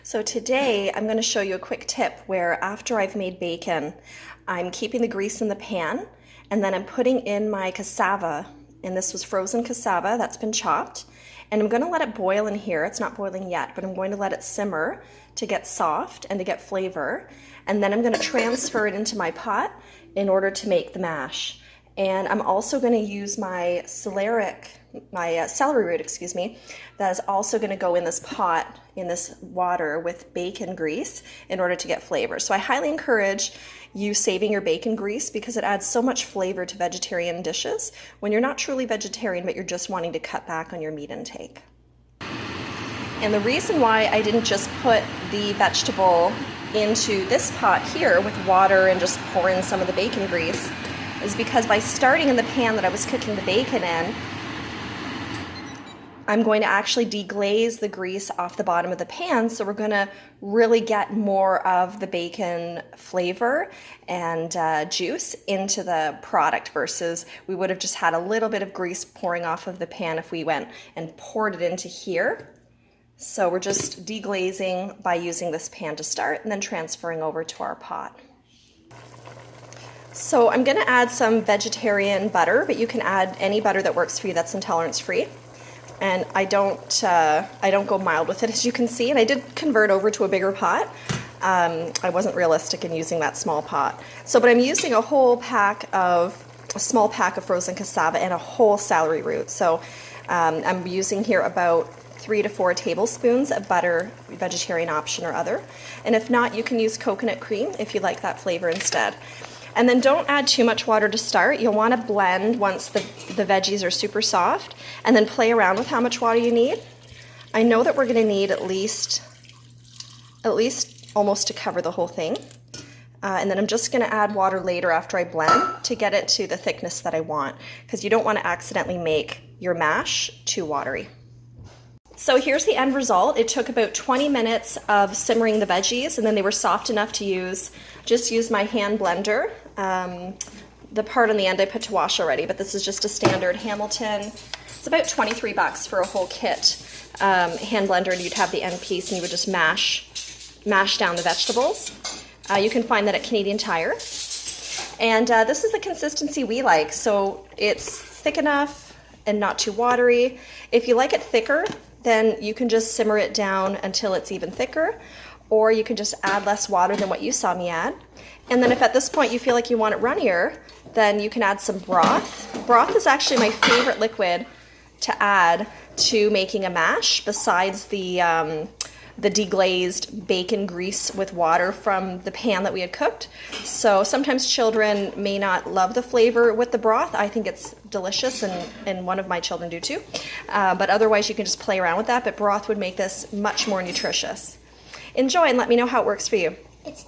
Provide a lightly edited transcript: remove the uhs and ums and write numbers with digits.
So today I'm going to show you a quick tip where after I've made bacon, I'm keeping the grease in the pan and then I'm putting in my cassava, and this was frozen cassava that's been chopped, and I'm going to let it boil in here. It's not boiling yet, but I'm going to let it simmer to get soft and to get flavor, and then I'm going to transfer it into my pot in order to make the mash. And I'm also going to use my celery root, that is also going to go in this pot, in this water with bacon grease in order to get flavor. So I highly encourage you saving your bacon grease because it adds so much flavor to vegetarian dishes when you're not truly vegetarian but you're just wanting to cut back on your meat intake. And the reason why I didn't just put the vegetable into this pot here with water and just pour in some of the bacon grease is because by starting in the pan that I was cooking the bacon in, I'm going to actually deglaze the grease off the bottom of the pan, so we're going to really get more of the bacon flavor and juice into the product versus we would have just had a little bit of grease pouring off of the pan if we went and poured it into here. So we're just deglazing by using this pan to start and then transferring over to our pot. So I'm going to add some vegetarian butter, but you can add any butter that works for you that's intolerance free. And I don't go mild with it, as you can see, and I did convert over to a bigger pot. I wasn't realistic in using that small pot. But I'm using a small pack of frozen cassava and a whole celery root. So I'm using here about 3 to 4 tablespoons of butter, vegetarian option or other. And if not, you can use coconut cream if you like that flavor instead. And then don't add too much water to start. You'll want to blend once the veggies are super soft and then play around with how much water you need. I know that we're going to need at least almost to cover the whole thing. And then I'm just going to add water later after I blend to get it to the thickness that I want, because you don't want to accidentally make your mash too watery. So here's the end result. It took about 20 minutes of simmering the veggies, and then they were soft enough to just use my hand blender. The part on the end I put to wash already, but this is just a standard Hamilton. It's about $23 for a whole kit hand blender, and you'd have the end piece and you would just mash down the vegetables. You can find that at Canadian Tire. And this is the consistency we like. So it's thick enough and not too watery. If you like it thicker, then you can just simmer it down until it's even thicker, or you can just add less water than what you saw me add. And then if at this point you feel like you want it runnier, then you can add some broth. Broth is actually my favorite liquid to add to making a mash, besides the deglazed bacon grease with water from the pan that we had cooked. So sometimes children may not love the flavor with the broth. I think it's delicious, and one of my children do too. But otherwise you can just play around with that, but broth would make this much more nutritious. Enjoy and let me know how it works for you. It's